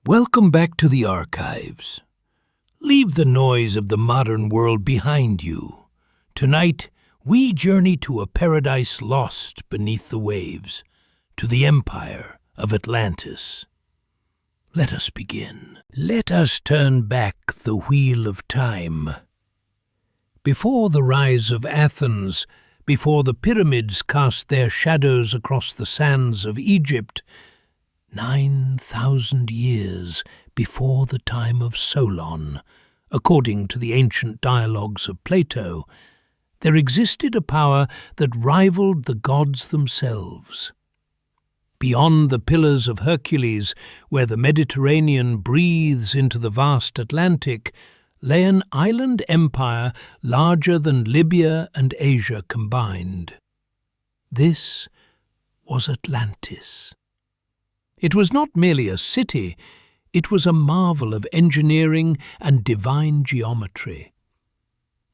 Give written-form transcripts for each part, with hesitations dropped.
Welcome back to the archives. Leave the noise of the modern world behind you. Tonight, we journey to a paradise lost beneath the waves, to the empire of Atlantis. Let us begin. Let us turn back the wheel of time. Before the rise of Athens, before the pyramids cast their shadows across the sands of Egypt, 9,000 years before the time of Solon, according to the ancient dialogues of Plato, there existed a power that rivaled the gods themselves. Beyond the Pillars of Hercules, where the Mediterranean breathes into the vast Atlantic, lay an island empire larger than Libya and Asia combined. This was Atlantis. It was not merely a city, it was a marvel of engineering and divine geometry.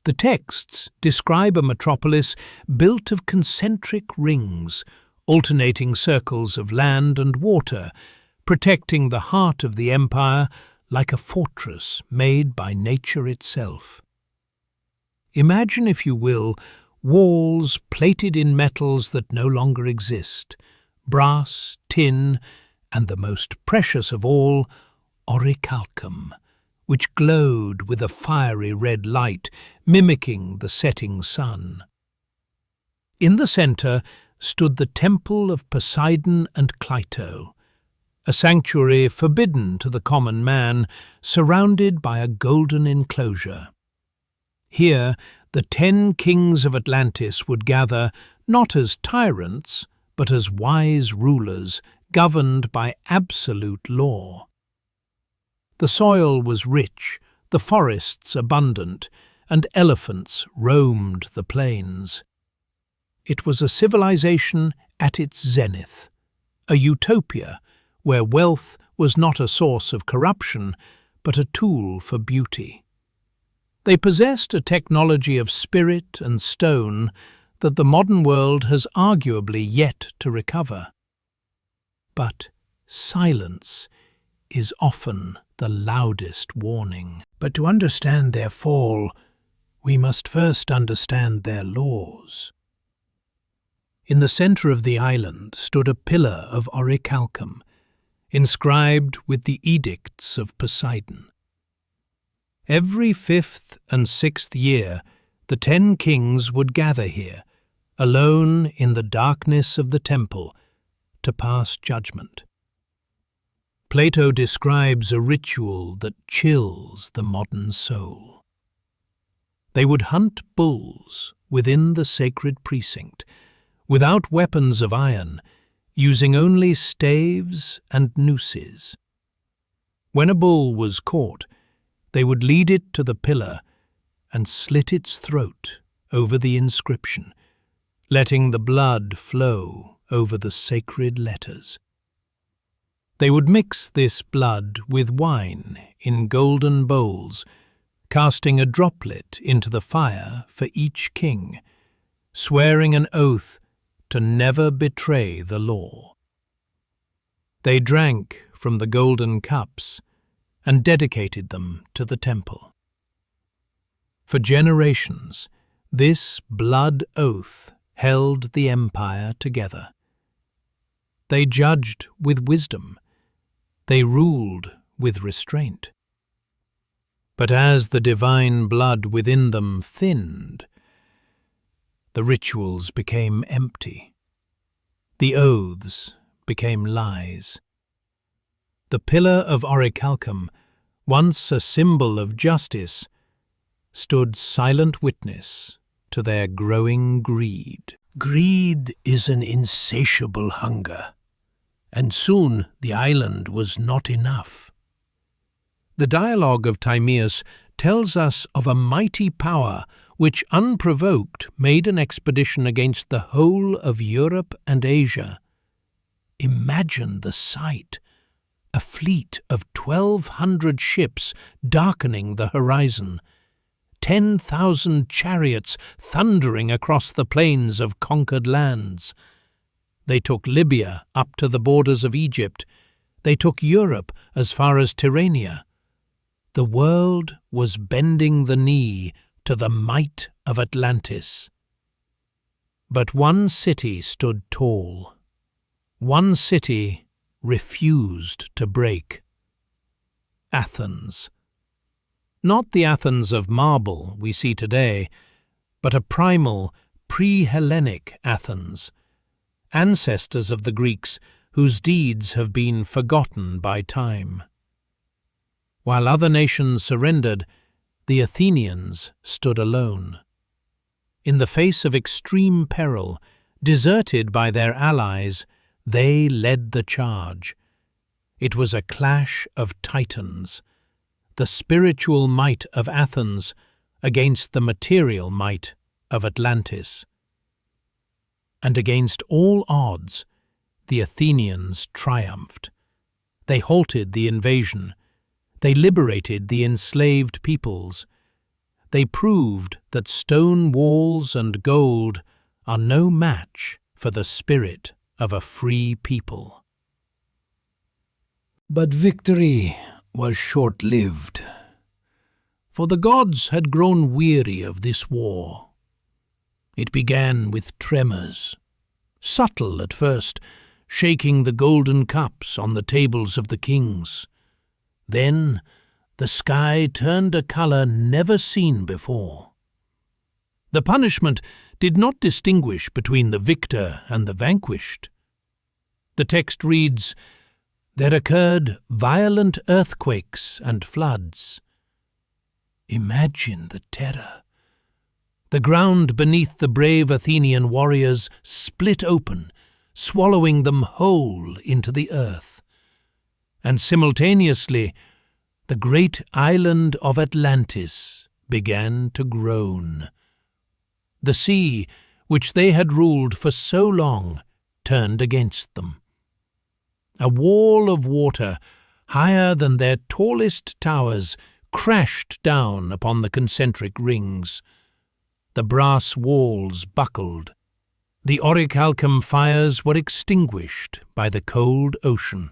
The texts describe a metropolis built of concentric rings, alternating circles of land and water, protecting the heart of the empire like a fortress made by nature itself. Imagine, if you will, walls plated in metals that no longer exist, brass, tin, and the most precious of all, Orichalcum, which glowed with a fiery red light, mimicking the setting sun. In the centre stood the temple of Poseidon and Clito, a sanctuary forbidden to the common man, surrounded by a golden enclosure. Here, the 10 kings of Atlantis would gather, not as tyrants, but as wise rulers, governed by absolute law. The soil was rich, the forests abundant, and elephants roamed the plains. It was a civilization at its zenith, a utopia where wealth was not a source of corruption, but a tool for beauty. They possessed a technology of spirit and stone that the modern world has arguably yet to recover. But silence is often the loudest warning. But to understand their fall, we must first understand their laws. In the center of the island stood a pillar of Orichalcum, inscribed with the edicts of Poseidon. Every 5th and 6th year, the 10 kings would gather here, alone in the darkness of the temple, to pass judgment. Plato describes a ritual that chills the modern soul. They would hunt bulls within the sacred precinct, without weapons of iron, using only staves and nooses. When a bull was caught, they would lead it to the pillar and slit its throat over the inscription, letting the blood flow over the sacred letters. They would mix this blood with wine in golden bowls, casting a droplet into the fire for each king, swearing an oath to never betray the law. They drank from the golden cups and dedicated them to the temple. For generations, this blood oath held the empire together. They judged with wisdom. They ruled with restraint. But as the divine blood within them thinned, the rituals became empty. The oaths became lies. The pillar of Orichalcum, once a symbol of justice, stood silent witness to their growing greed. Greed is an insatiable hunger, and soon the island was not enough. The dialogue of Timaeus tells us of a mighty power which, unprovoked, made an expedition against the whole of Europe and Asia. Imagine the sight, a fleet of 1,200 ships darkening the horizon, 10,000 chariots thundering across the plains of conquered lands. They took Libya up to the borders of Egypt. They took Europe as far as Tyrrhenia. The world was bending the knee to the might of Atlantis. But one city stood tall. One city refused to break. Athens. Not the Athens of marble we see today, but a primal, pre-Hellenic Athens, ancestors of the Greeks whose deeds have been forgotten by time. While other nations surrendered, the Athenians stood alone. In the face of extreme peril, deserted by their allies, they led the charge. It was a clash of titans, the spiritual might of Athens against the material might of Atlantis. And against all odds, the Athenians triumphed. They halted the invasion. They liberated the enslaved peoples. They proved that stone walls and gold are no match for the spirit of a free people. But victory was short-lived, for the gods had grown weary of this war. It began with tremors, subtle at first, shaking the golden cups on the tables of the kings. Then the sky turned a colour never seen before. The punishment did not distinguish between the victor and the vanquished. The text reads, "There occurred violent earthquakes and floods." Imagine the terror. The ground beneath the brave Athenian warriors split open, swallowing them whole into the earth. And simultaneously, the great island of Atlantis began to groan. The sea, which they had ruled for so long, turned against them. A wall of water, higher than their tallest towers, crashed down upon the concentric rings. The brass walls buckled. The Orichalcum fires were extinguished by the cold ocean.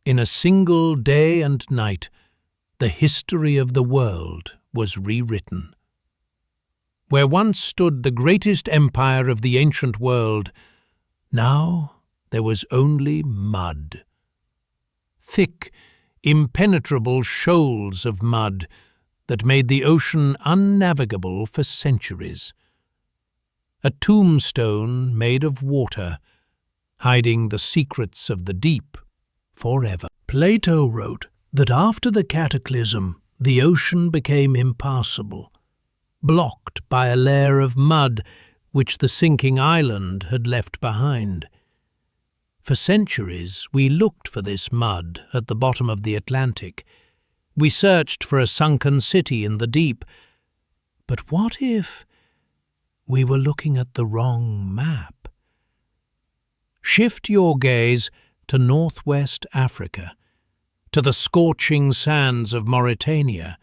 In a single day and night, the history of the world was rewritten. Where once stood the greatest empire of the ancient world, now there was only mud. Thick, impenetrable shoals of mud that made the ocean unnavigable for centuries. A tombstone made of water, hiding the secrets of the deep forever. Plato wrote that after the cataclysm, the ocean became impassable, blocked by a layer of mud which the sinking island had left behind. For centuries we looked for this mud at the bottom of the Atlantic. We searched for a sunken city in the deep. But what if we were looking at the wrong map? Shift your gaze to northwest Africa, to the scorching sands of Mauritania.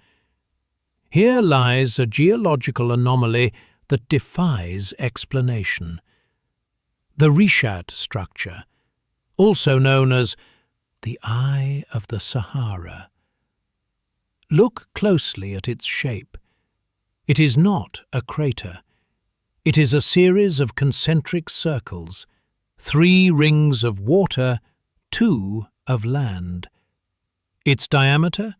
Here lies a geological anomaly that defies explanation. The Richat Structure, also known as the Eye of the Sahara. Look closely at its shape. It is not a crater. It is a series of concentric circles, 3 rings of water, 2 of land. Its diameter?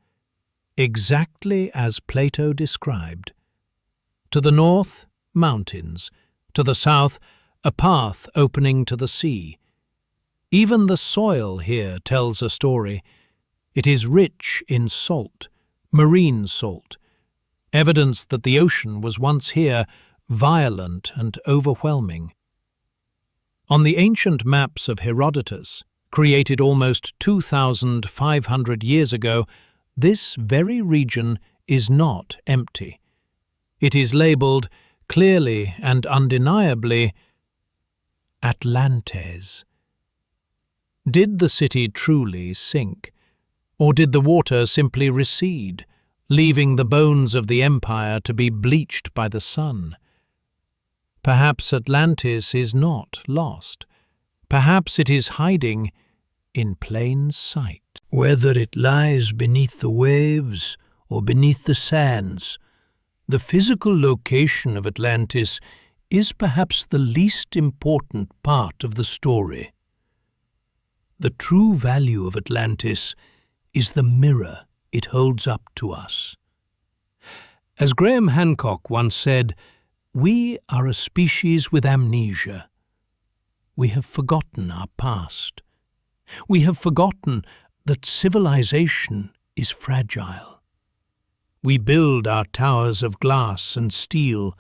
Exactly as Plato described. To the north, mountains. To the south, a path opening to the sea. Even the soil here tells a story. It is rich in salt, marine salt, evidence that the ocean was once here, violent and overwhelming. On the ancient maps of Herodotus, created almost 2,500 years ago, this very region is not empty. It is labelled clearly and undeniably Atlantes. Did the city truly sink, or did the water simply recede, leaving the bones of the empire to be bleached by the sun? Perhaps Atlantis is not lost. Perhaps it is hiding in plain sight. Whether it lies beneath the waves or beneath the sands, the physical location of Atlantis is perhaps the least important part of the story. The true value of Atlantis is the mirror it holds up to us. As Graham Hancock once said, "We are a species with amnesia. We have forgotten our past. We have forgotten that civilization is fragile. We build our towers of glass and steel.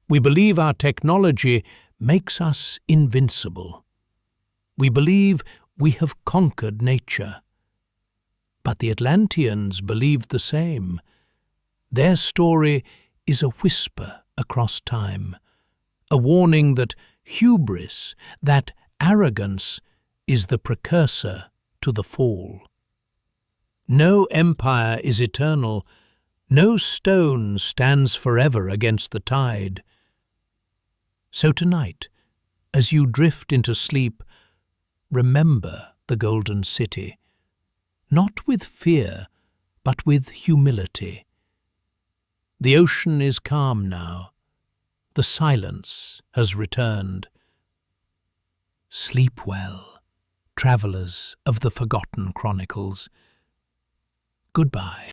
We believe our technology makes us invincible. We believe we have conquered nature. But the Atlanteans believed the same. Their story is a whisper across time, a warning that hubris, that arrogance, is the precursor to the fall. No empire is eternal. No stone stands forever against the tide. So tonight, as you drift into sleep, remember the Golden City, not with fear, but with humility. The ocean is calm now. The silence has returned. Sleep well, travellers of the forgotten chronicles. Goodbye.